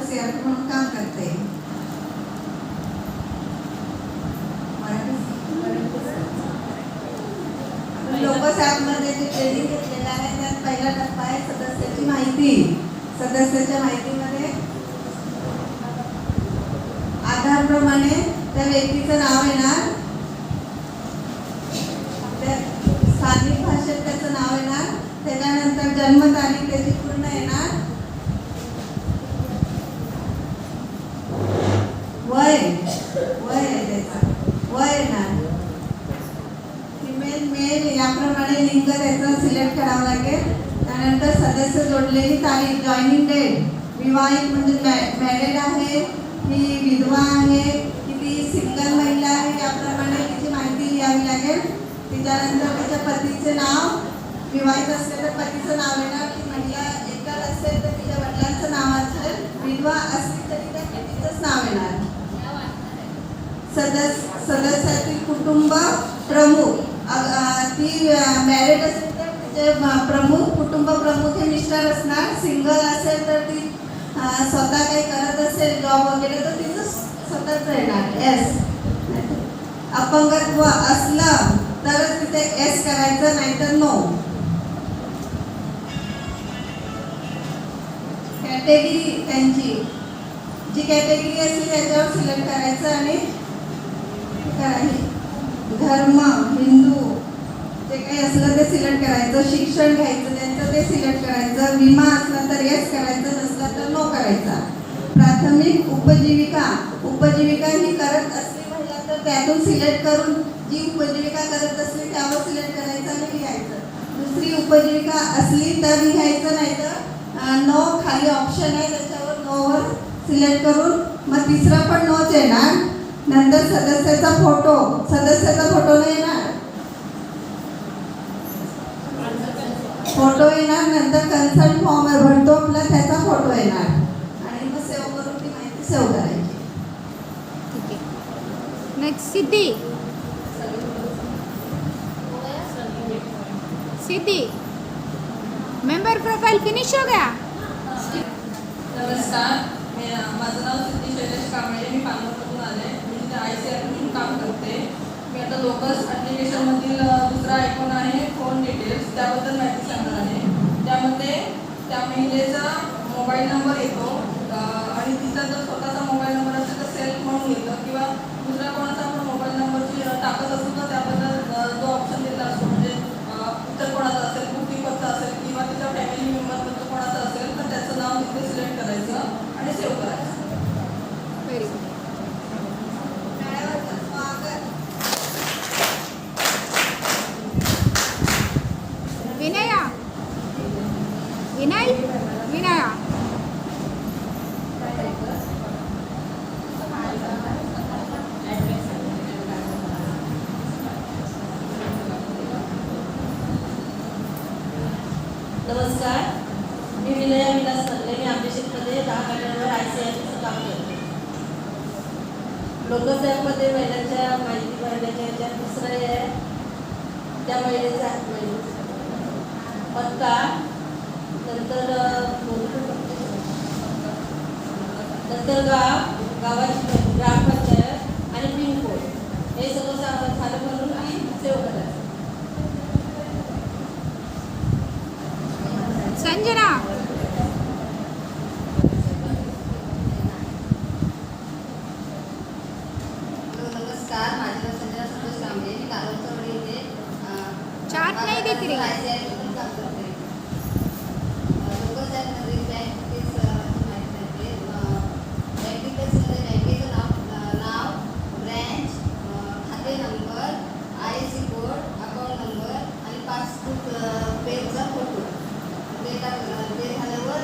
CRP म्हणून काम करते. लोकस ॲपमध्ये जे ट्रेनिंग घेतलेलं आहे त्यात पहिला टप्पा आहे सदस्याची माहिती. सदस्याच्या माहितीमध्ये आधारप्रमाणे त्या व्यक्तीचं नाव येणार, स्थानिक भाषेत त्याचं नाव येणार, त्याच्यानंतर जन्मतारीख त्याची पूर्ण येणार, वय आहे त्याचं वय येणार, फिमेल मेल याप्रमाणे लिंग त्याचं सिलेक्ट करावं लागेल. त्यानंतर सदस्य जोडलेली तारीख, जॉईनिंग डेट, विवाहित म्हणजे मॅरिड आहे की विधवा आहे की ती सिंगल महिला आहे याप्रमाणे तिची माहिती लिहावी लागेल. त्याच्यानंतर त्याच्या पतीचे नाव, विवाहित असेल तर पतीचं नाव येणार, ती महिला एकल असेल तर तिच्या वडिलांचं नाव असेल, विधवा असली तरी त्या पतीचंच नाव येणार. सदस्यातील कुटुंब प्रमुख, ती मॅरिड असेल तर तिचे प्रमुख, कुटुंब प्रमुख हे मिस्टर असणार, सिंगल असेल तर ती स्वतः काही करत असेल जॉब वगैरे तर तिचं स्वतःच येणार एस. अपंगत्व असलं तरच तिथे एस करायचं, नाहीतर नो. कॅटेगरी त्यांची जी कॅटेगरी असली त्याच्यावर सिलेक्ट करायचं आणि धर्म हिंदू जे काही असलं ते सिलेक्ट करायचं, शिक्षण घ्यायचं त्यांचं ते सिलेक्ट करायचं, विमा असला तर येस करायचं, नसला तर नो करायचा. प्राथमिक उपजीविका ही करत असली महिला तर त्यातून सिलेक्ट करून जी उपजीविका करत असली त्यावर सिलेक्ट करायचं आणि लिहायचं. दुसरी उपजीविका असली तर लिहायचं, नाही तर नो खाली ऑप्शन आहे त्याच्यावर नोवर सिलेक्ट करून मग तिसरा पण नोच येणार. नंतर सदस्याचा फोटो नाही येणार, फोटो येणार. नंतर कन्सर्ट फॉर्म भरतो आपला त्याचा फोटो येणार आणि मग सेव्ह करून ती माहिती सेव्ह करायची. ठीक आहे. नेक्स्ट सिद्धी मेंबर प्रोफाइल फिनिश हो गया. नमस्कार, माझं नाव सिद्धी शैलेश कांबळे, मी पालघरमधून आले. मी तिथे ICRP म्हणून काम करते. मी आता लोकस ॲप्लिकेशनमधील दुसरा आयकॉन आहे फोन डिटेल्स, त्याबद्दल माहिती सांगणार आहे. त्यामध्ये त्या महिलेचा मोबाईल नंबर येतो आणि तिचा जर स्वतःचा मोबाईल नंबर असेल तर सेल्फ म्हणून येतं किंवा दुसऱ्या कोणाचा आपण मोबाईल नंबरची टाकत असतो तर त्याबद्दल जो ऑप्शन दिला असतो म्हणजे इतर कोणाचा असेल, बुककीपरचा असेल किंवा तिच्या फॅमिली मेंबरमधलं कोणाचं असेल तर त्याचं नाव तिथे सिलेक्ट करायचं आणि सेव्ह करायचं. Very good. विनया नमस्कार, मी विनया विलास सल्ले. मी अभिषेकमध्ये 10 गाड्यांवर ICRPचं काम करते. लोकस ॲपमध्ये महिलांच्या माहिती भरण्याच्या ह्याच्यात दुसरं आहे त्या महिलेचा पत्ता, नंतर गावाची ग्रामपंचायत आणि पिनकोड हे सगळं झालं म्हणून आणि सेव्ह करायचं. संजना नमस्कार, माझे नाव संजना संतोष कांबळे. मी कालोलचौडी येथे चार्ट नाही देत रे. ICRP काम करते. लोकस ॲपमध्ये बँकेच माहिती आहे. बँक डिटेल्समध्ये बँकेचं नाव, ब्रँच, खाते number, IFSC code, account number आणि पासबुक पेजचा फोटो. ते झाल्यावर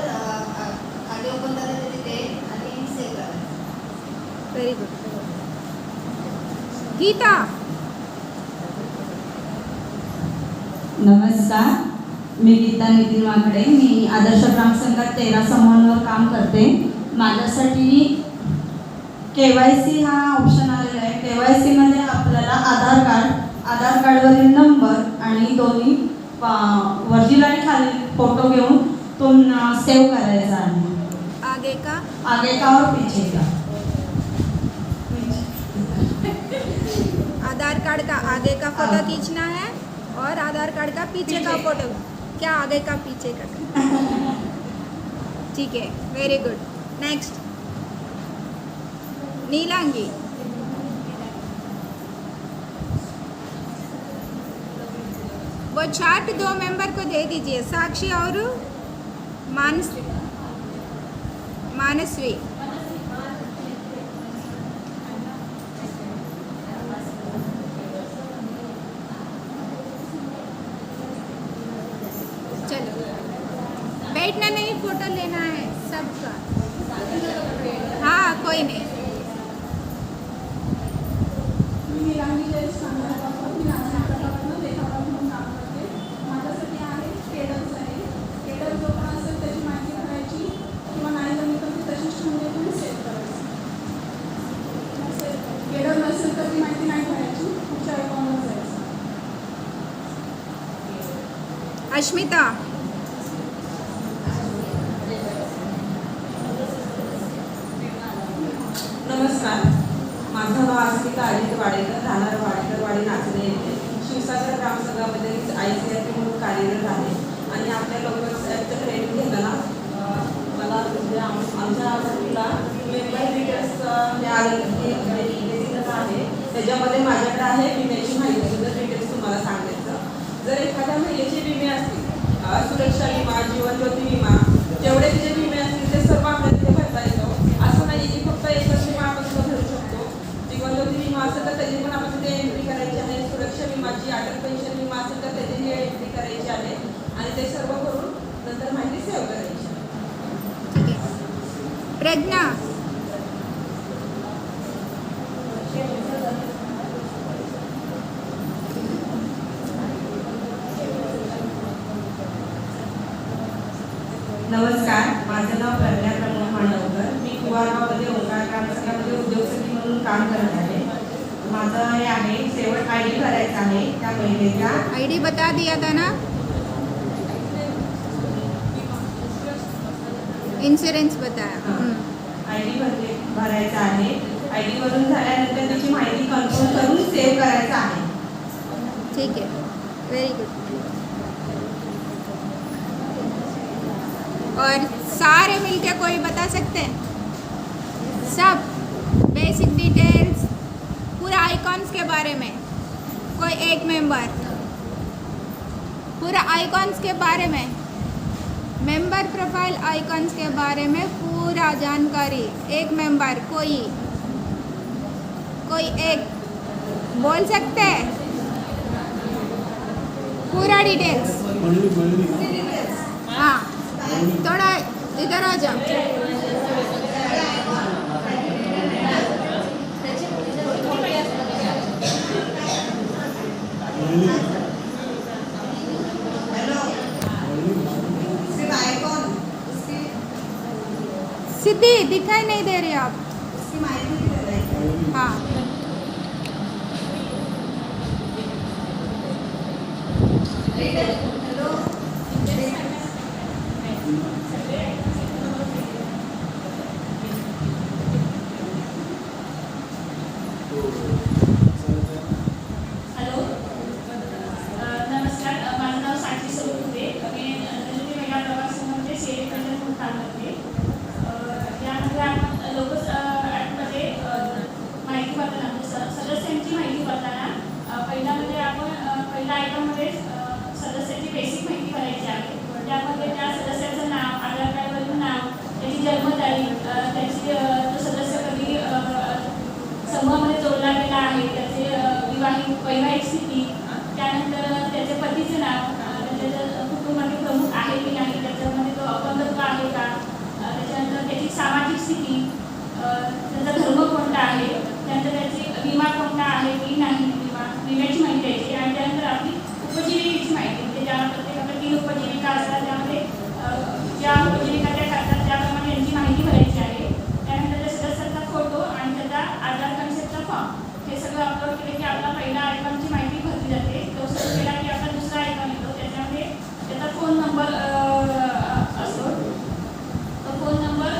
खाते ओपन करायचं तिथे आणि सेव्ह करायचं. Very good. गीता नमस्कार, मी गीता नितीन वाकडे. मी आदर्श ग्रामसंघात 13 समूहांवर काम करते. माझ्यासाठी KYC हा ऑप्शन आलेला आहे. KYC मध्ये आपल्याला आधार कार्डवरील नंबर आणि दोन्ही वरची आणि खाली फोटो घेऊन तो सेव्ह करायचा आहे. आगे का आगे का और पीछे का। आधार कार्ड का आगे का फोटो खींचना है और आधार कार्ड का पीछे का फोटो, क्या आगे का पीछे का। ठीक है, वेरी गुड। नेक्स्ट नीलांगी। वो चार्ट 2 मेंबर को दे दीजिए, साक्षी और मानसवी। चलो बैठना नहीं, फोटो लेना है सबका। हाँ कोई नहीं। मी नीलांगी जयेश सांगण्यापासून मी नाशिकपासून लेखापाल म्हणून काम करते. माझ्यासाठी आहे केडल्स आहे. केडल जो पण असेल त्याची माहिती भरायची किंवा नाही जमली तर ती तशीच ठेवून देऊन सेव्ह करायची. केडल नसेल तर ती माहिती नाही भरायची, पुढच्या अकाउंटला जायचं. अश्मिता। नमस्कार, माझं नाव अस्मिता अजित वाडेकर, राहणार वाडेकरवाडी नाचणे येथे. शिवसागर ग्रामसंघामध्ये ICRP म्हणून कार्यरत आहे आणि आपल्या लोकल ॲपचं ट्रेनिंग घेताना मला म्हणजे आमच्या वतीला मेंबर डिटेल्स आहे. त्याच्यामध्ये माझ्याकडे आहे विम्याची माहिती, सुद्धा डिटेल्स तुम्हाला सांगायचं. जर एखाद्या महिलेचे विमे असतील, सुरक्षा विमा, जीवन ज्योती विमा, जेवढे जे विमे असतील ते सर्व आपल्याला तिथे भरता येतो. असं नाही की फक्त एकच विमा आपण सुद्धा भरू शकतो. जीवन ज्योती विमा असेल तर त्याची पण आपण तिथे एंट्री करायची आहे. सुरक्षा विमाची, अटल पेन्शन विमा असेल तर त्याची एंट्री करायची आहे आणि ते सर्व करून नंतर माहिती सेव्ह करायची. ठीक है, प्रज्ञा। नमस्कार, माझं नाव प्रज्ञा प्रमोद मांडवकर. मी कुवारगावमध्ये ओंकार ग्रामसंघामध्ये उद्योगसखी म्हणून काम करत आहे. माझं हे आहे शेवट ID भरायचा आहे त्या महिलेचा. आईडी बता दिया था ना, इंश्योरेंस बताया। ID भरायचा आहे. ID भरून झाल्यानंतर त्याची माहिती कन्फर्म करून सेव्ह करायचं आहे. ठीक है, वेरी गुड। और सारे मिलके कोई बता सकते हैं? सब बेसिक डिटेल्स पूरा आइकॉन्स के बारे में, कोई एक मेंबर पूरा आइकॉन्स के बारे में, मेंबर प्रोफाइल आइकॉन्स के बारे में पूरा जानकारी। एक मेंबर कोई एक बोल सकते हैं पूरा डिटेल्स। हाँ, थोड़ा इधर आ जाओ। सिद्धि दिखाई नहीं दे रही आप। उसकी माहिती भी दे रही है। हाँ हेलो, हॅलो, नमस्कार. माझं नाव साक्षी सोलुंके. मी धनंजय महिला प्रवास संघामध्ये सेवेकर्ता म्हणून काम करते. यामध्ये आपण लोकस ॲपमध्ये माहिती भरताना सदस्यांची माहिती भरताना पहिल्यामध्ये आपण पहिल्या आयटममध्ये सदस्याची बेसिक माहिती भरायची आहे. त्यामध्ये त्या सदस्याचं नाव, आधार कार्डवरील नाव, त्याची जन्मतारीख, त्याची तो सदस्य कधी समूहामध्ये जोडला गेला आहे, त्याचे वैवाहिक स्थिती, त्यानंतर त्याचे पतीचे नाव, त्याच्या कुटुंबातील प्रमुख आहे की नाही, त्याच्यामध्ये तो अपंगत्व आहे का, त्याच्यानंतर त्याची सामाजिक स्थिती, त्याचा धर्म कोणता आहे, त्यानंतर त्याची विमा कोणता आहे की नाही, विम्याची माहिती द्यायची. आणि त्यानंतर आपली उपजीविकेची माहिती, म्हणजे ज्या प्रत्येकाकडे 3 उपजीविका असतात, त्यामध्ये ज्या उपजीविका त्या करतात त्याप्रमाणे त्यांची माहिती भरायची आहे. त्यानंतर त्या सदस्याचा फोटो आणि त्याचा आधार कन्सेप्टचा फॉर्म हे सगळं अपलोड केले की आपला पहिला आयकॉनची माहिती भरली जाते. तो सुरू केला की आपला दुसरा आयकॉन येतो, त्याच्यामध्ये त्याचा फोन नंबर असतो. तो फोन नंबर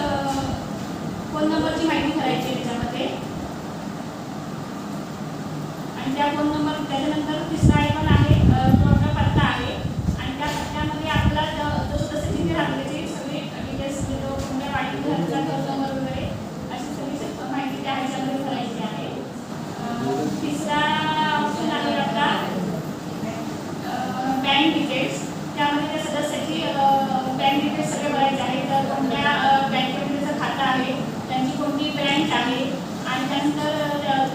आणि त्या फोन नंबर त्याच्यानंतर तिसरा आयकॉन आहे तो आपला पत्ता आहे आणि त्या पत्त्यामध्ये आपला जसं जसं जिथे राहतो त्याची सगळी डिटेल्स तो कोणत्या वाटीत घातला फोन नंबर वगैरे अशी सगळी माहिती त्या ह्याच्यामध्ये भरायची आहे. तिसरा ऑप्शन आहे आपला बँक डिटेल्स. त्यामध्ये त्या सदस्याची बँक डिटेल्स सगळे भरायचे आहे. तर कोणत्या बँकेमध्ये त्याचं खातं आहे, त्यांची कोणती ब्रँच आहे आणि त्यानंतर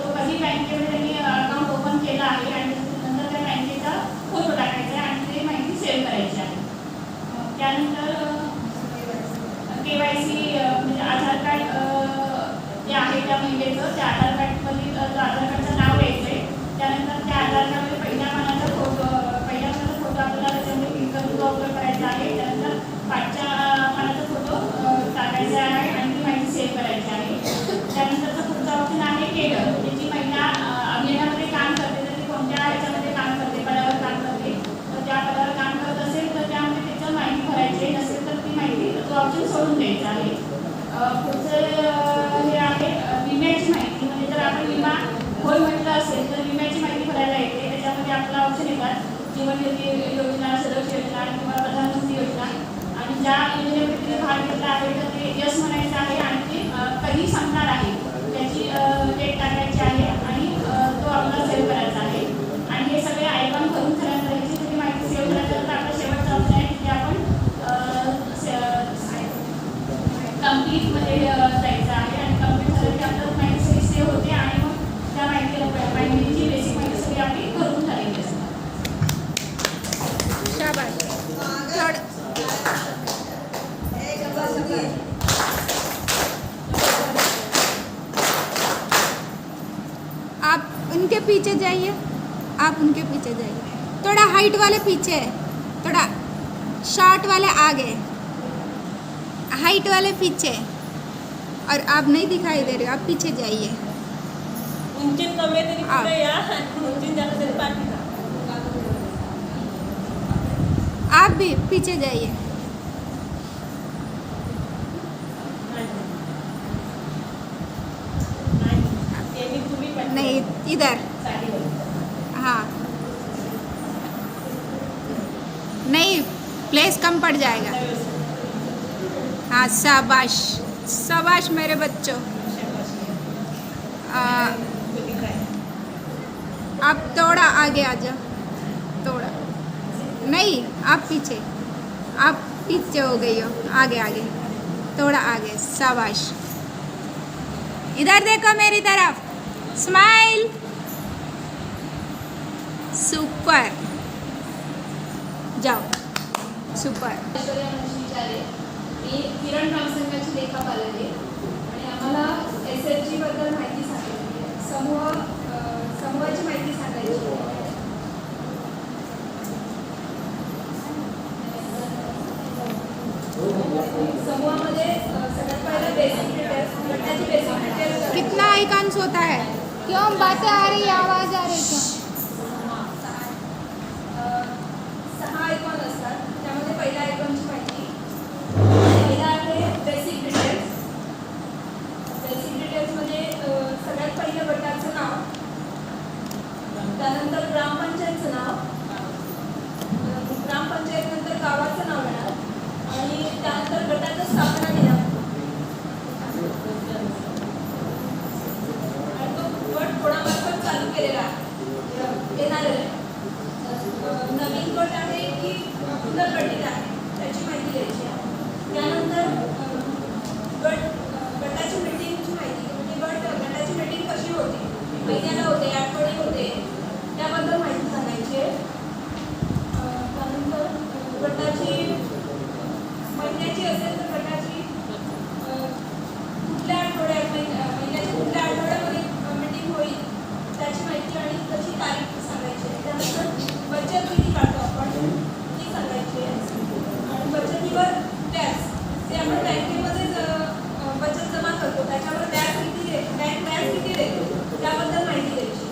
तो कधी बँकेमध्ये त्यांनी अकाउंट ओपन केलं आहे आणि नंतर त्या बँकेचा फोटो टाकायचा आहे आणि ते माहिती सेव्ह करायची आहे. त्यानंतर KYC म्हणजे आधार कार्ड जे आहे त्या महिलेचं त्या आधार कार्डमध्ये आधार कार्डचं नाव द्यायचं आहे. त्यानंतर त्या आधार कार्डमध्ये पहिल्या पानाचा फोटो आपल्याला त्याच्यामध्ये क्लिक करून अपलोड करायचा आहे. त्यानंतर पाठच्या पानाचा फोटो टाकायचा आहे आणि ती माहिती सेव्ह करायची आहे. त्यानंतरचा पुढचा ऑप्शन आहे केडर. जी महिला अभियानामध्ये काम करते तर ती कोणत्या ह्याच्यामध्ये काम करते, पदावर काम करते. तर त्या पदावर काम करत असेल तर त्यामध्ये त्याचं माहिती भरायची आहे, नसेल तर ती माहिती तो ऑप्शन सोडून द्यायचा आहे. पुढचं हे आहे विम्याची माहिती. म्हणजे जर आपण विमा होय म्हटलं असेल तर विम्याची माहिती भरायला येते. त्याच्यामध्ये आपला ऑप्शन येतात जीवन ज्योती योजना, सुरक्षा योजना किंवा प्रधानमंत्री योजना आणि ज्या योजनेमध्ये तिने भाग घेतला आहे तर ते यस म्हणायचं आहे आणि ते कधी संपणार आहे त्याची डेट टाकायची आहे आणि तो आपल्याला सेव्ह करायचा आहे. आणि हे सगळे आयकॉन करून झाल्यानंतर ह्याची सगळी माहिती सेव्ह झाल्यानंतर आपला शेवटचा ऑप्शन आहे की आपण कंप्लीटमध्ये जायचं आहे आणि कंप्लीट झालं की आपल्याला माहिती सगळी सेव्ह होते आणि मग त्या माहितीची बेसिक माहिती सगळी आपली करून झालेली असते. शाबाश. आप उनके पीछे जाइए, आप उनके पीछे जाइए. थोड़ा हाइट वाले पीछे, थोड़ा शॉर्ट वाले आगे, हाइट वाले पीछे. और आप नहीं दिखाई दे रहे, आप पीछे जाइए. उंची कमी तरी पुढे या आणि उंची जास्त तरी पाठी जा. आप भी पीछे जाइए. नहीं, इधर. हाँ, नहीं, प्लेस कम पड़ जाएगा. हाँ, शाबाश शाबाश मेरे बच्चों. आप थोड़ा आगे आ जाओ, थोड़ा. नहीं, आप पीछे हो गई हो. आगे आगे, थोड़ा आगे. शाबाश. इधर देखो मेरी तरफ. स्माइल. सुपर. जाओ. सुपर. ऐश्वर्या विचारे. मी किरण ग्रामसंघाची लेखापाल आहे आणि आम्हाला SHG बद्दल माहिती सांगायची आहे. समूहाची माहिती सांगायची आहे. समूहामध्ये सगळ्यात पहिलं बेसिक डिटेल्स, गटाची बेसिक डिटेल्स. कितना आइकॉन्स होता है? क्यों बातें आ रही है, आवाज़ आ रही क्यों? 6 आयकॉन असतात. त्यामध्ये पहिल्या आयकॉनची माहिती. पहिला आहे बेसिक डिटेल्स. बेसिक डिटेल्समध्ये सगळ्यात पहिलं गटाचं नाव, त्यानंतर ग्रामपंचायतचं नाव, ग्रामपंचायतनंतर गावाचं नाव येणार आणि त्यानंतर गटाचं स्थापना दिनांक आणि तो गट कोणामार्फत चालू केलेला येणार आहे. नवीन गट आहे की पुनर्गठित आहे त्याची माहिती द्यायची आहे. त्यानंतर गटाची मीटिंगची माहिती, म्हणजे गटाची मीटिंग कशी होती, महिन्याला होते, आठवडे होते, त्याबद्दल माहिती सांगायची आहे. त्यानंतर गटाची महिन्याची असेल तर गटाची कुठल्या आठवड्यात, महिन्याच्या कुठल्या आठवड्यामध्ये मीटिंग होईल त्याची माहिती आणि त्याची तारीख सांगायची आहे. त्यानंतर बचत किती काढतो आपण ती सांगायची आहे आणि बचतीवर व्याज जे आपण बँकेमध्ये बचत जमा करतो त्याच्यावर व्याज किती बँक व्याज किती देतो त्याबद्दल माहिती द्यायची.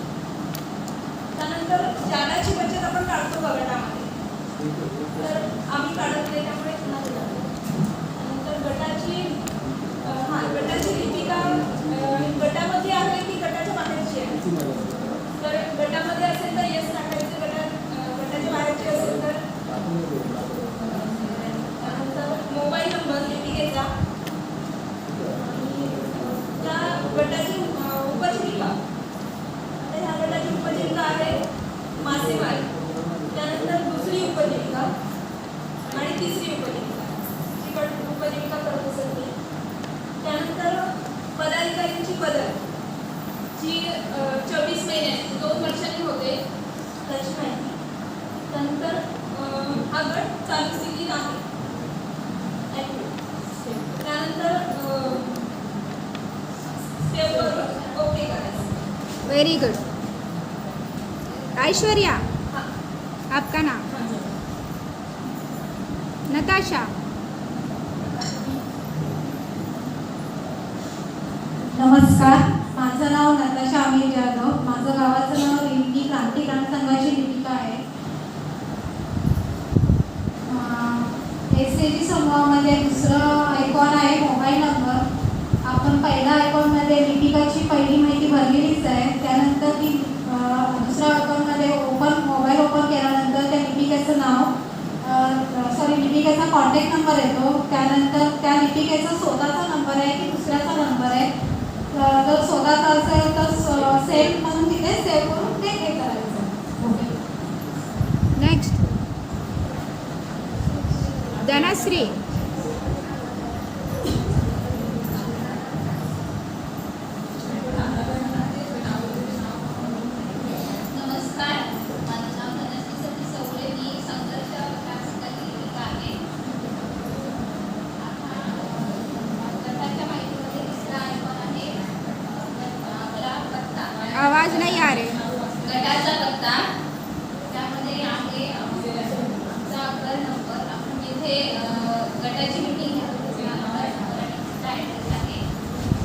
त्यानंतर ज्यादाची बचत आपण काढतो गटामध्ये तर आम्ही काढत नाही त्यामुळे पुन्हा जातो. त्यानंतर गटाची लिपिका गटामध्ये आहे की गटाच्या बाहेरची आहे. तर वेरी गुड. ऐश्वर्या, आपका नाम? नताशा. नमस्कार, माझं नाव नताशा अमित जाधव. माझं गावाचं नाव रिंगी क्रांतिकांत संघाची लिपिका आहे. SAG समूहामध्ये दुसरं आयकॉन आहे मोबाईल नंबर. आपण पहिल्या आयकॉनमध्ये लिपिकाची पहिली माहिती भरलेलीच आहे. त्यानंतर ती दुसऱ्या आयकॉनमध्ये मोबाईल ओपन केल्यानंतर त्या लिपिकेचं नाव लिपिकेचा कॉन्टॅक्ट नंबर येतो. त्यानंतर त्या लिपिकेचा स्वतःचा नंबर आहे की दुसऱ्याचा नंबर आहे. जर स्वतःचा असेल तर सेव्ह म्हणून तिथे सेव्ह करून ते हे करायचं. ओके. नेक्स्ट. धनश्री. नमस्कार, माझं नाव धनश्री सतीश चौगुले. मी संघर्ष ग्रामसंघाची लिपिका आहे. गटाच्या माहितीमध्ये तिसरा आयकॉन आहे आपला पत्ता. आवाज नहीं आ रहे. गटाचा पत्ता, त्यामध्ये आहे आमचा घर नंबर. आपण जिथे गटाची मीटिंग घेतो तिथला नंबर आणि तिथला ॲड्रेस आहे.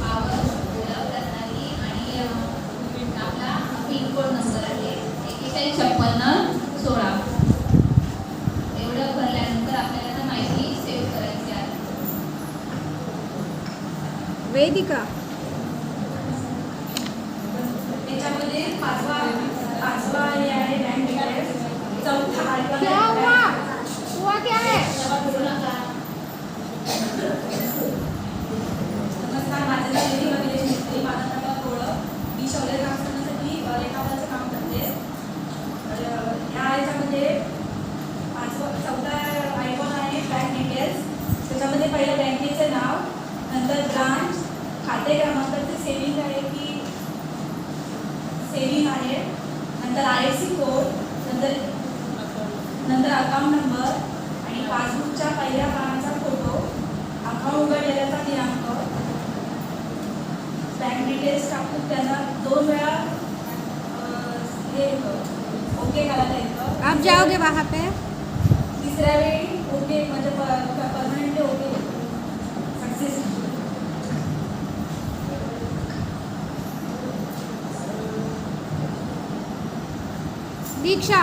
पावर बोलाव करणारी आणि आपला पिनकोड नंबर आहे 415616. एवढं भरल्यानंतर आपल्याला आता माहिती सेव्ह करायची आहे. वेदिका. त्याच्यामध्ये पाचवा हे आहे बँक डिटेल्स. चौथा आयकॉन क्या हुआ? हुआ क्या है? नमस्कार, माझं नाव निधी वगैरे मिस्त्री. माझा प्रभाव ओळख. मी शौर्य ग्रामसंघासाठी रेखावरचं काम करते. ह्या याच्यामध्ये चौथा आयकॉन आहे बँक डिटेल्स. त्याच्यामध्ये पहिलं बँकेचं नाव, नंतर ब्रांच, खाते क्रमांकाचे सेविंग आहे की सेविंग आहे, नंतर IFSC कोड, नंतर अकाउंट नंबर आणि पासबुकच्या पहिल्या पानाचा फोटो, अकाउंट उघडलेल्याचा दिनांक, बँक डिटेल्स टाकून त्यांना 2 वेळा हे ओके करायला येतं. आप जाओगे वहाँ पे? तिसऱ्या वेळी ओके म्हणजे परमनंटली ओके सक्सेस. दीक्षा.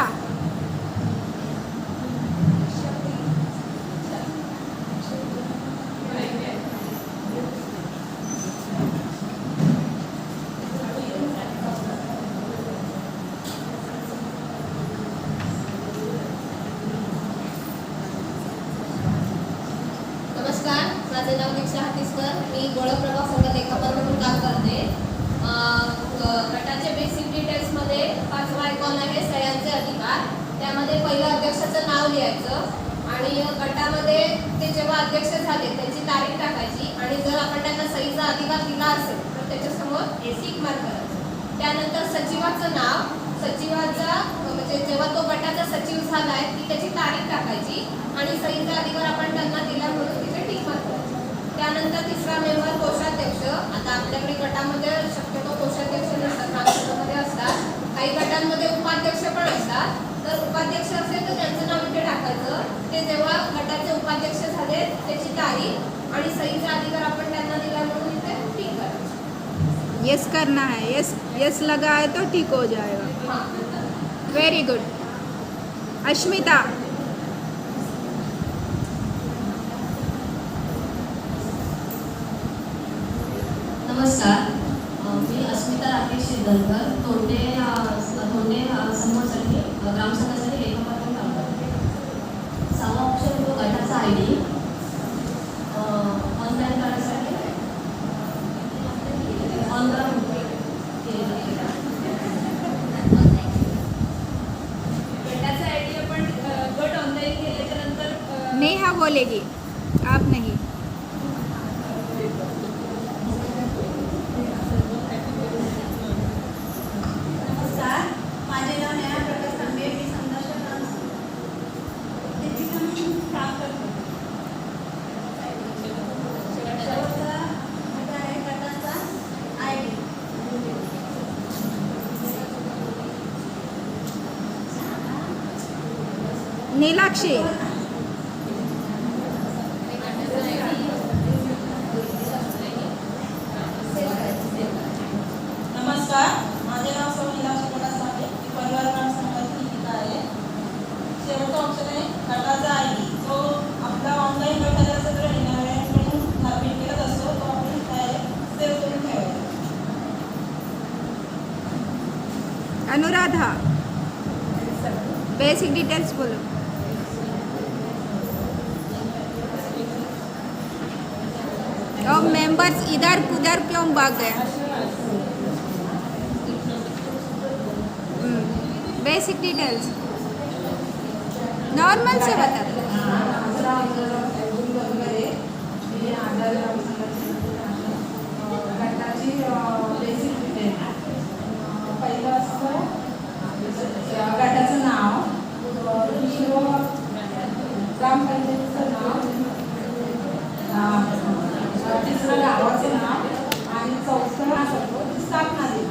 नमस्कार, माझं नाव दीक्षा हातीसकर. मी गोळप्रभा संघ लेखापाल म्हणून काम करते. गटाच्या बेसिक डिटेल्समध्ये 5वा आयकॉन आहे सह्यांचे अधिकार. त्यामध्ये पहिलं अध्यक्षाचं नाव लिहायचं आणि गटामध्ये ते जेव्हा अध्यक्ष झाले त्यांची तारीख टाकायची आणि जर आपण त्यांना सहीचा अधिकार दिला असेल तर त्याच्यासमोर टिक मार्क करायचं. त्यानंतर सचिवाचं नाव, सचिवाचा म्हणजे जेव्हा तो गटाचा सचिव झाला आहे ती त्याची तारीख टाकायची आणि सहीचा अधिकार आपण त्यांना दिला म्हणून तिथे टिक मार्क करायचं. त्यानंतर तिसरा मेंबर कोषाध्यक्ष. आता आपल्याकडे गटामध्ये शक्यतो कोषाध्यक्ष नसतात, ग्रामसंघामध्ये असतात. काही गटांमध्ये उपाध्यक्ष पण असतात. तर उपाध्यक्ष असेल तर त्यांचं नाव इथे टाकायचं. ते जेव्हा गटाचे उपाध्यक्ष झाले त्याची तारीख आणि सहीचा अधिकार आपण त्यांना दिला म्हणून इथे टिक करायचं. यस करना है. यस यस लगा है तो ठीक हो जाएगा. हां. Very good. अश्मिता. नमस्कार, मी अस्मिता राकेश शिरदलकर. तोंडे समूहासाठी ग्रामसंघासाठी लेखापाल म्हणून काम करते. 6वा ऑप्शन तो गटाचा ID. ऑनलाईन करायसाठी ऑनलाईन गटाचा ID आपण गट ऑनलाईन केल्याच्या नंतर नेहा बोलेगी, आप नहीं. नमस्कार, माझे नाव नेहा प्रकाश तांबे. मी संघर्ष लिपिका म्हणून काम करते. शेवटचा गट आहे गटाचा ID. नीलाक्षी. नमस्कार, माझे नाव सौ नीलाक्षी प्रकाश आहे. मी परिवार ग्राम संघाची लिपिका आहे. शेवटचा ऑप्शन आहे गटाचा ID, जो आपला ऑनलाईन गटाला सगळं येणाऱ्यांकडून भेट केला असतो, तो आपण सेव्ह करून ठेवायचा. अनुराधा. बेसिक डिटेल्स बोलो. अब मेंबर्स इधर उधर क्यों भाग गए? बेसिक डिटेल्स नॉर्मल से बता दो. गटाची बेसिक डिटेल पहिलं असतं गटाचं नाव, दुसरं ग्रामपंचायतीचं नाव, तिसरं गावाचं नाव आणि चौथं असतो स्थापना दिन.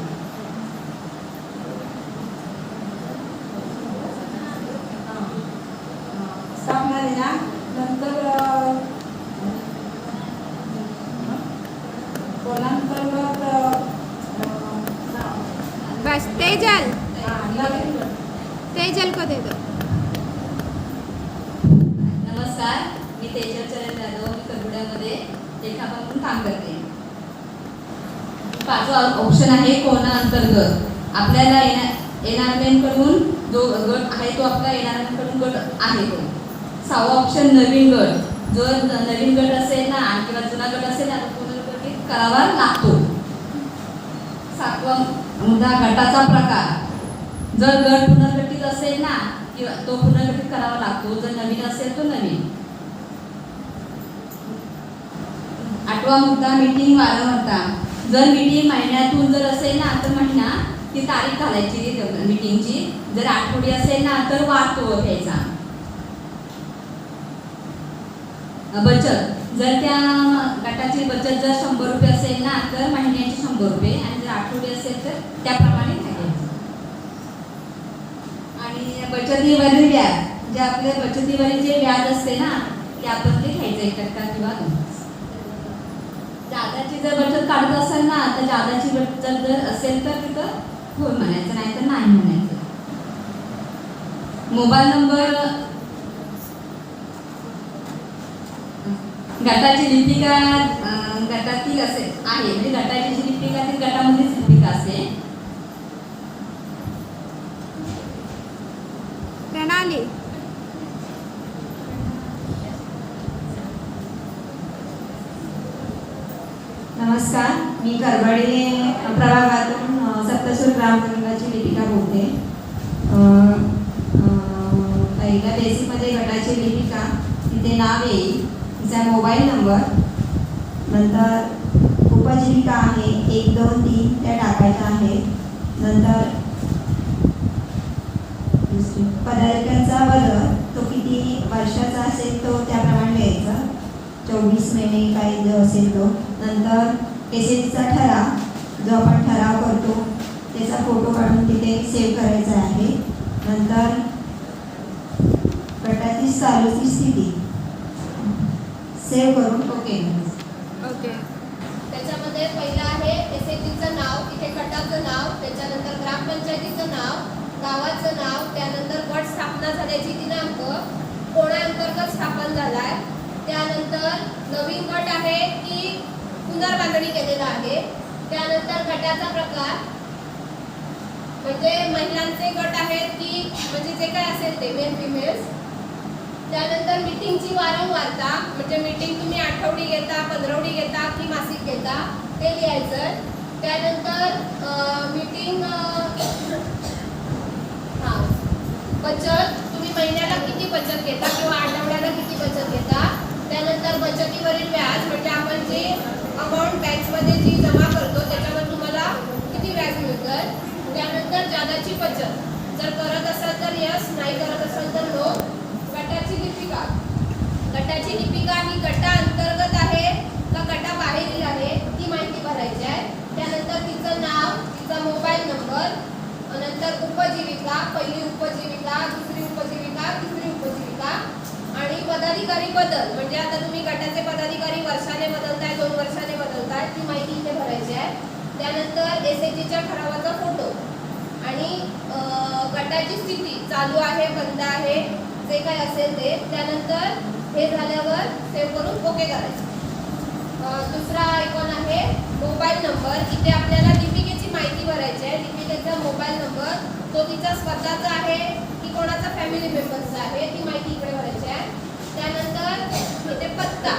स्थापना दिनानंतर कोणांतर्गत बस तेजल. नवीन तेजल को दे दो. नमस्कार, मी तेजल चरण जाधव. मी करगुड्यामध्ये लेखापाल म्हणून काम करते. 5वा ऑप्शन आहे कोणा अंतर्गत. आपल्याला येणाऱ्यांकडून जो गट आहे तो आपला येणाऱ्यांकडून गट आहे तो. 6वा ऑप्शन नवीन गट. जो नवीन गट असेल ना किंवा जुना गट असेल ना तो पुनर्गठित करावा लागतो. 7वा मुद्दा गटाचा प्रकार. जर गट पुनर्गठित असेल ना किंवा तो पुनर्गठित करावा लागतो. जर नवीन असेल तो नवीन. 8वा मुद्दा मीटिंग वारंवारता. जर मीटिंग महिन्यातून जर असेल ना तर महिना ती तारीख घालायची मीटिंगची. जर आठवडी असेल ना तर वार तो घ्यायचा. बचत. जर त्या गटाची बचत जर 100 रुपये असेल ना तर महिन्याची 100 रुपये आणि जर आठवडी असेल तर त्याप्रमाणे घ्यायचं. आणि बचतीवरील व्याज. जे आपले बचतीवरील जे व्याज असते ना ते आपण ते घ्यायचं 1% किंवा 2%. जादाची जर बचत काढत असेल ना तर जादाची बचत जर असेल तर तिथं हो म्हणायचं, नाही तर नाही म्हणायचं. Mobile number. गटाची लिपिका गटातील असेल आहे म्हणजे गटाची जी लिपिका ती गटामध्येच लिपिका असेल. प्रणाली. नमस्कार, मी करवाडी प्रभागातून सप्तसूर ग्रामसंघाची लिपिका बोलते. पहिल्या बेसिकमध्ये गटाची लिपिका, तिथे नाव येईल, तिचा मोबाईल नंबर, नंतर उपजीविका आहे 1, 2, 3 त्या टाकायच्या आहेत. नंतर पदाधिकाऱ्यांचा वर्ग तो किती वर्षाचा असेल तो त्याप्रमाणे द्यायचा. 24 महिने काही जो असेल तो. नंतर एसएसचा ठराव, जो आपण ठराव करतो त्याचा फोटो काढून तिथे सेव्ह करायचा आहे. नंतर गटाची चालूची स्थिती सेव्ह करून ओके. ओके. त्याच्यामध्ये पहिलं आहे एसएचजीचं नाव, इथे गटाचं नाव, त्याच्यानंतर ग्रामपंचायतीचं नाव, गावाचं नाव, त्यानंतर गट स्थापना झाल्याची दिनांक, कोणाअंतर्गत स्थापन झालाय, त्यानंतर नवीन गट आहे की पुनर्बांधणी केलेला आहे, त्यानंतर गटाचा प्रकार म्हणजे महिलांचे गट आहेत की म्हणजे जे काय असेल ते मेल फिमेल्स, त्यानंतर मीटिंगची वारंवारता म्हणजे मीटिंग तुम्ही आठवडी घेता, 15वडी घेता की मासिक घेता ते लिहायचं. त्यानंतर मीटिंग बचत, तुम्ही महिन्याला किती बचत घेता किंवा आठवड्याला किती बचत घेता. त्यानंतर बचतीवरील व्याज म्हणजे आपण जे अमाऊंट बँकमध्ये जी जमा करतो त्याच्यावर तुम्हाला किती व्याज मिळतं. त्यानंतर जादाची बचत जर करत असाल तर यस, नाही करत असाल तर नो. गटाची लिपिका, गटाची लिपिका ही गटा अंतर्गत आहे का गटा बाहेरील आहे ती माहिती भरायची आहे. त्यानंतर तिचं नाव, तिचा मोबाईल नंबर, नंतर उपजीविका, पहिली उपजीविका, दुसरी उपजीविका, तिसरी उपजीविका, बदल म्हणजे आता तुम्ही गटाचे पदाधिकारी वर्षाने बदलताय, 2 वर्षाने बदलताय, ती माहिती इथे भरायची आहे. त्यानंतर SHGच्या ठरावाचा फोटो आणि गटाची स्थिती चालू आहे, बंद आहे, जे काही असेल ते. त्यानंतर हे झाल्यावर सेव्ह करून ओके करायचं. दुसरा आयकॉन आहे मोबाईल नंबर. इथे आपल्याला दीपिकेची माहिती भरायची आहे. दीपिकेचा मोबाईल नंबर तो तिचा स्वतःचा आहे की कोणाचा फॅमिली मेंबर्सचा आहे ती माहिती इकडे भरायची आहे. त्यानंतर इथे पत्ता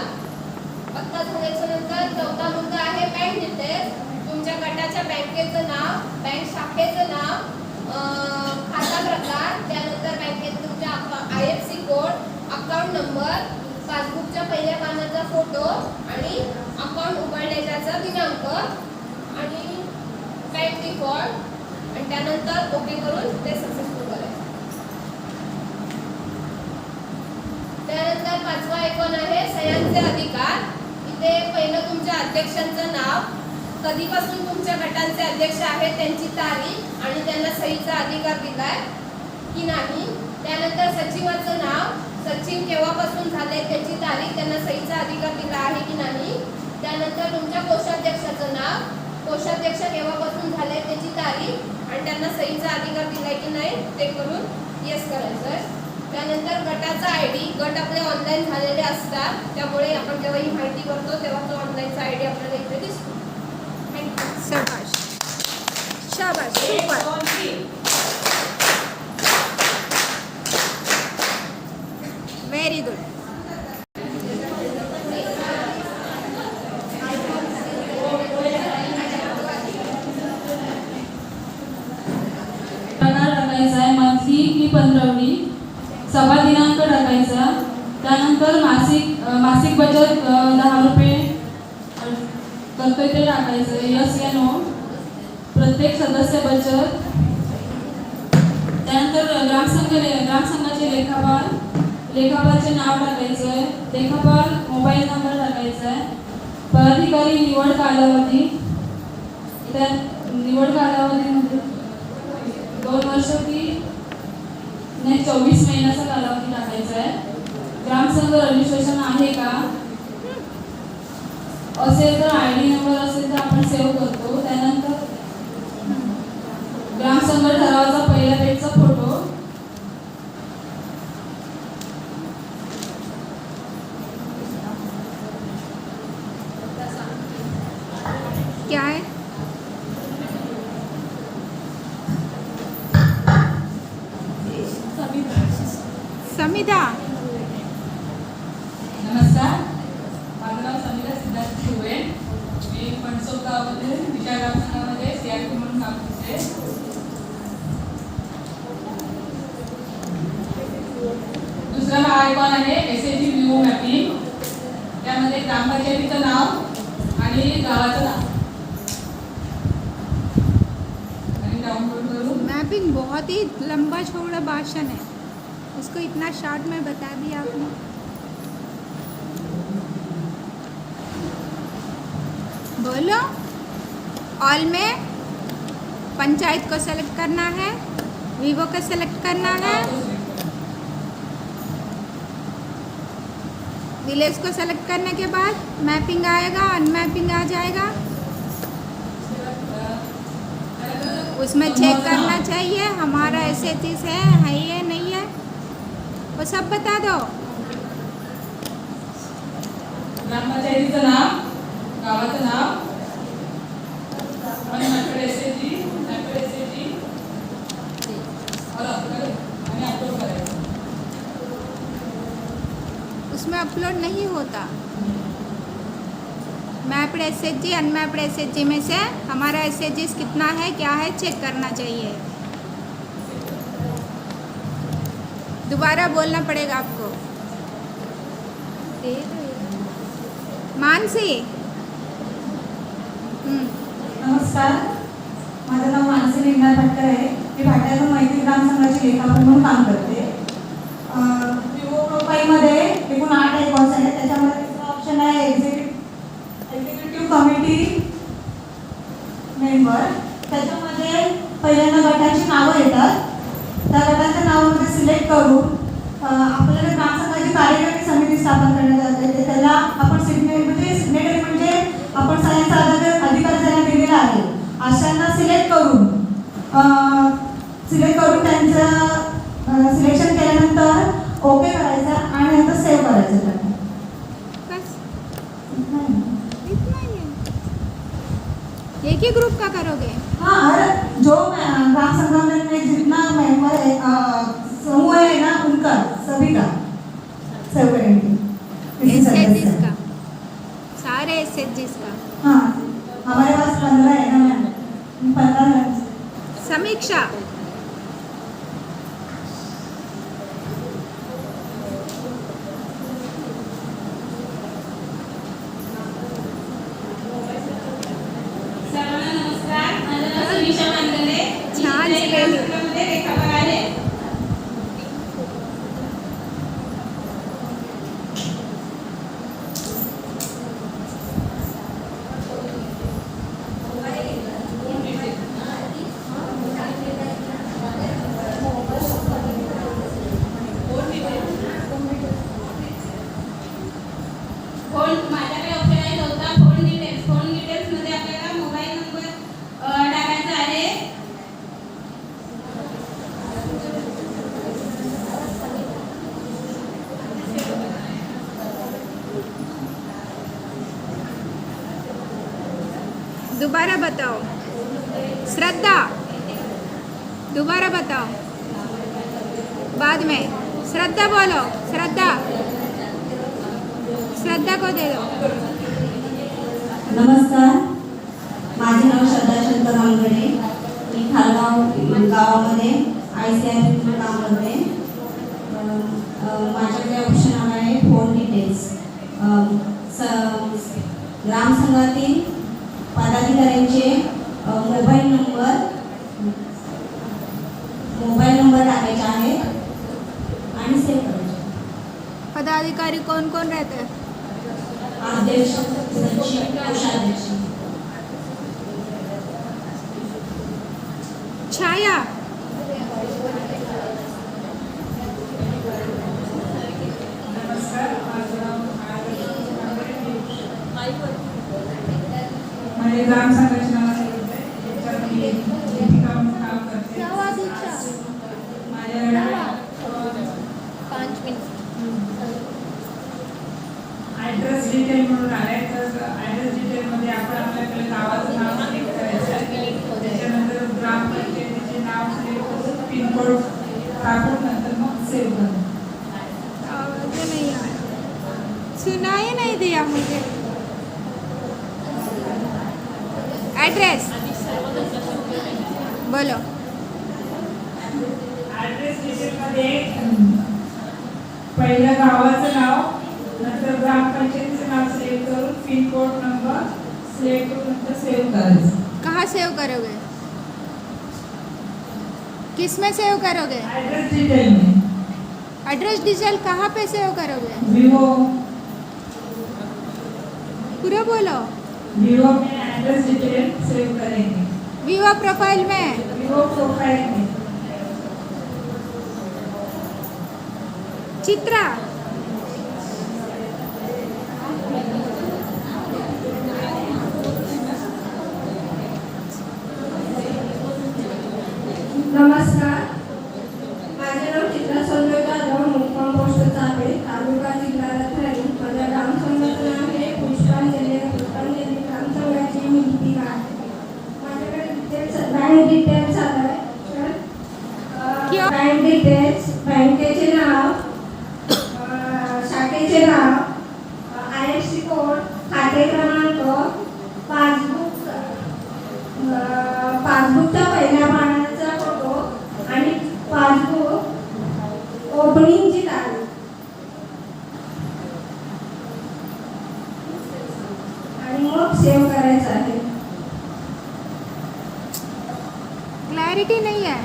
झाल्याच्या नंतर चौथा मुद्दा आहे बँक डिटेल्स. तुमच्या गटाच्या बँकेचं नाव, बँक शाखेचं नाव, खाता प्रकार, त्यानंतर बँकेत तुमच्या IFSC कोड, अकाउंट नंबर, पासबुकच्या पहिल्या पानाचा फोटो आणि अकाउंट उघडण्याचा दिनांक आणि बँक डिफॉल्ट आणि त्यानंतर ओके करून ते सक्सेसफुल करायचं. त्यानंतर 5वा आयकॉन आहे सह्यांचे अधिकार. इथे पहिलं तुमच्या अध्यक्षांचं नाव, कधीपासून तुमच्या गटांचे अध्यक्ष आहेत त्यांची तारीख आणि त्यांना सहीचा अधिकार दिलाय की नाही. त्यानंतर सचिवाचं नाव, सचिव केव्हापासून झाले त्याची तारीख, त्यांना सहीचा अधिकार दिला आहे की नाही. त्यानंतर तुमच्या कोषाध्यक्षाचं नाव, कोषाध्यक्ष केव्हापासून झाले त्याची तारीख आणि त्यांना सहीचा अधिकार दिलाय की नाही ते करून येस करायचं. त्यानंतर गटाचा ID, गट आपले ऑनलाईन झालेले असतात त्यामुळे आपण जेव्हा ही माहिती करतो तेव्हा तो ऑनलाईनचा ID आपल्याला इथे दिसतो. शाबाश शाबाश, सुपर. Very good. प्रकार टाकायचा आहे, मंथली की पंधरवडी, सभा दिनांक टाकायचा. त्यानंतर मासिक बचत 10 रुपये करतोय ते टाकायचं, यस या नो. प्रत्येक सदस्य बचत. त्यानंतर ग्रामसंघाचे लेखापालचे नाव टाकायचं आहे, लेखापाल मोबाईल नंबर टाकायचा आहे. पदाधिकारी निवड कालावधी, त्या निवड कालावधीमध्ये 2 वर्ष की नाही 24 महिन्याचा कालावधी टाकायचा आहे. ग्रामसंघ रजिस्ट्रेशन आहे का असेल तर ID नंबर असेल तर आपण सेव्ह करतो. त्यानंतर ग्रामसंघ ठरावाचा पहिल्या पेजचा फोटो. क्या है? समिधा. नमस्कार, माझं नाव समिधा सिद्धार्थ शिवे. मी फणसोद गावामध्ये विचार ग्रामसंघामध्ये CRP म्हणून काम करते. दुसरा आयकॉन आहे SHG व्ह्यू मॅपिंग. त्यामध्ये ग्रामपंचायतीचं नाव आणि गावाचं नाव आणि डाउनलोड करून. मैपिंग बहुत ही लंबा चौड़ा भाषण है, उसको इतना शॉर्ट में बता दिया आपने. बोलो. ऑल में पंचायत को सेलेक्ट करना है, वीवो को सेलेक्ट करना है, विलेज को सेलेक्ट करने के बाद मैपिंग आएगा, अनमैपिंग आ जाएगा. उसमें चेक करना चाहिए हमारा ऐसे चीज़ है ये नहीं है, वो सब बता दो. ग्रामपंचायतीचं नाव, गावाचं नाव आणि मॅपड SHG आणि अपलोड करायचं. उसमें अपलोड नहीं होता. मैप्ड SHG अनमैप्ड SHG में से हमारा SHG कितना है क्या है चेक करना चाहिए. दोबारा बोलना पड़ेगा आपको. मानसी. नमस्कार, माझं नाव मानसी विघ्नाथ भटकर आहे. मी भाट्याचा मैत्री ग्रामसंघाची लेखापाल म्हणून काम करते. विवो प्रोफाईलमध्ये एकूण 8 आयकॉन्स आहेत. त्याच्यामध्ये ऑप्शन आहे एक्झिक्युटिव्ह कमिटी मेंबर. त्याच्यामध्ये पहिल्यांदा गटाची नावं येतात. त्या गटाच्या नावामध्ये सिलेक्ट करून आपल्याला ग्रामसंघाची कार्यकारी समिती स्थापन करण्यात आली आहे. त्याला आपण सिग्नेटरी म्हणजे आपण सगळ्यांचा अधिकार ज्यांना दिलेला आहे अशांना सिलेक्ट करून त्यांचं सिलेक्शन केल्यानंतर ओके करायचं आणि नंतर सेव्ह करायचं त्यांना. बस इतना ही है. एक ही ग्रुप का करोगे? हाँ, जो ग्राम संगठन में जितना मेंबर है समूह है ना उनका सभी का सेव करेंगे एसएचजीस का, सारे एसएचजीस का. हाँ, हमारे पास 15 है ना मैम, 15 समीक्षा. सर्वांना नमस्कार. माझं नाव समीक्षा मांगले. छान केली. मध्ये लेखापाल आहे. फोन माझ्याकडे ऑप्शन आहे चौथा फोन डिटेल्स. फोन डिटेल्स मध्ये आपल्याला मोबाईल नंबर टाकायचा आहे. दोबारा बताओ. श्रद्धा, दोबारा बताओ. बाद में श्रद्धा बोलो. श्रद्धा, श्रद्धा को दे दो. नमस्कार, माझे नाव श्रद्धा शंकर आंगडे. मी खारगाव गावामध्ये ICRP म्हणून काम करते. माझ्याकडे ऑप्शन आहे फोन डिटेल्स. ग्रामसंघातील पदाधिकाऱ्यांचे मोबाईल नंबर टाकायचे आहे आणि सेव्ह करायचे. पदाधिकारी कौन कौन रहते हैं? अध्यक्ष, सचिव, कोषाध्यक्ष. छाया. नमस्कार, माझं नाव माझे ग्राम संघाचे नाव आहे. याच्यात मी लेखिका म्हणून काम करते. माझ्याकडे 5 मिनिट. ॲड्रेस डिटेल म्हणून आले. तर ॲड्रेस डिटेलमध्ये आपण आपल्याकडे गावाचं नाव सिलेक्ट करायचं आहे. त्याच्यानंतर ग्रामपंचायतीचे नाव सिलेक्ट करून पिनकोड टाकून नंतर मग सेव्ह करून. आवाज नहीं आया, सुनाई नहीं दिया मुझे. एड्रेस बोलो. ॲड्रेस डिटेलमध्ये पहिलं गावाचं नाव, नंतर ग्रामपंचायतीचं नाव सिलेक्ट करून पिनकोड नंबर सिलेक्ट करून नंतर सेव्ह करायचं. कहाँ सेव करोगे? किस में सेव करोगे? ॲड्रेस डिटेल में. एड्रेस डिटेल कहाँ पे सेव करोगे? विवो पूरा बोलो. विवो में एड्रेस डिटेल सेव करेंगे. विवो प्रोफाइल में. विवो प्रोफाइल में. चित्रा. नमस्कार, माझे नाव चित्रा संजय जाधव, मुक्काम पोस्ट चाफे, तालुका जिल्हा रत्नागिरी. माझ्या ग्रामसंघाचं नाव आहे पुष्पांजली ग्रामसंघाची मी लिपिका आहे. माझ्याकडे बँक डिटेल्स आलाय. बँक डिटेल्स, बँकेचे नाव, शाखेचे नाव, IFSC कोड, खाते क्रमांक, पासबुकचा पहिल्या पानाचा फोटो आणि पासबुक ओपनिंगची तारीख. आणि मग सेव्ह करायचं आहे. क्लैरिटी नहीं है.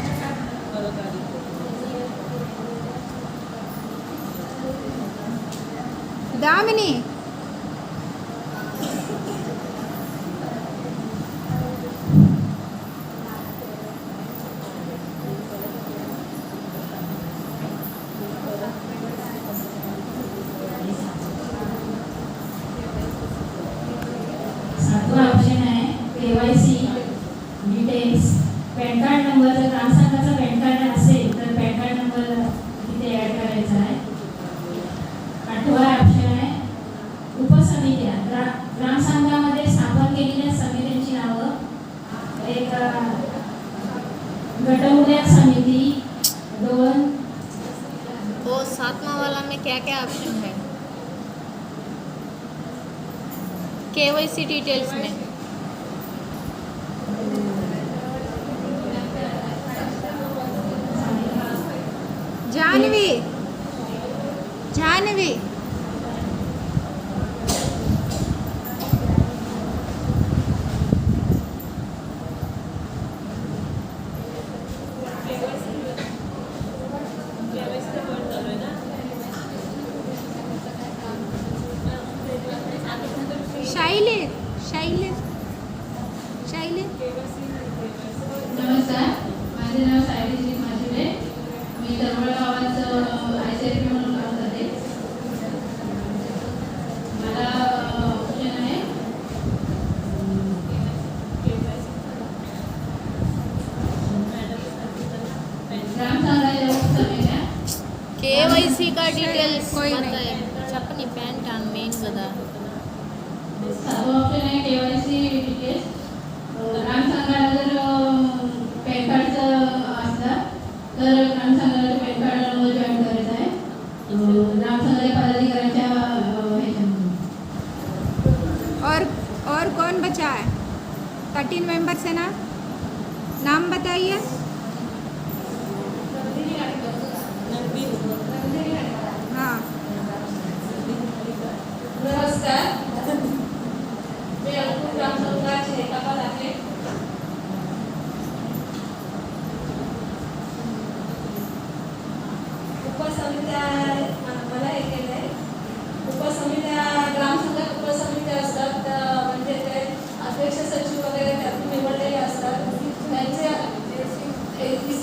दामिनी. 1 वो 7वां वाला में क्या क्या ऑप्शन है? KYC डिटेल्स में जानवी जानवी शैली शैली शैली नमस्कार, माझे नाव सायली श्री माजिरे. मी दरवळ गावात ICRP म्हणून काम करते. मला ऑप्शन आहे ग्राम संघाच्या उपसमित्या, KYC का डिटेल्स कोई नहीं. बताए छपनी पैंट और मेन गदा. सातवा ऑप्शन आहे KYC डिटेल्स. ग्राम संघाला जर पॅन कार्डचं असलं तर ग्राम संघाला पॅन कार्ड जॉईन करायचं आहे. ग्राम संघाच्या पदाधिकाऱ्यांच्या ह्याच्यामध्ये. और कौन बचा है? 13 मेंबर्स है ना, नाम बताइए. हाँ नमस्कार, मी अल्पूर ग्रामसंघाची लेखापाल आहे. उपसमित्या मला हे केलं आहे. उपसमित्या ग्रामसंघात उपसमित्या असतात, म्हणजे ते अध्यक्ष सचिव वगैरे त्यातून निवडलेले असतात. त्यांचे EC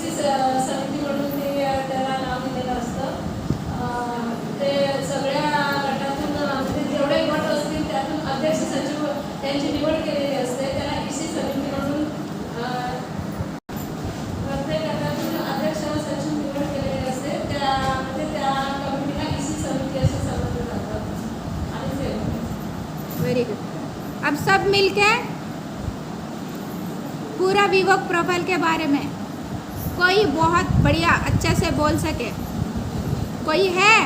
समिती म्हणून ते त्याला नाव दिलेलं असतं. ते सगळ्या गटातून म्हणजे जेवढे गट असतील त्यातून अध्यक्ष सचिव त्यांची निवड केलेली असते. त्याला EC समिती म्हणून प्रत्येक गटातून अध्यक्ष सचिव निवड केलेली असते. म्हणजे त्या कमिटीला EC समिती असं समजलं जातं. आणि ते वेरी गुड. अब सब मिलके पूरा विवो प्रोफाइल के बारे में कोई बहुत बढ़िया अच्छे से बोल सके. कोई है?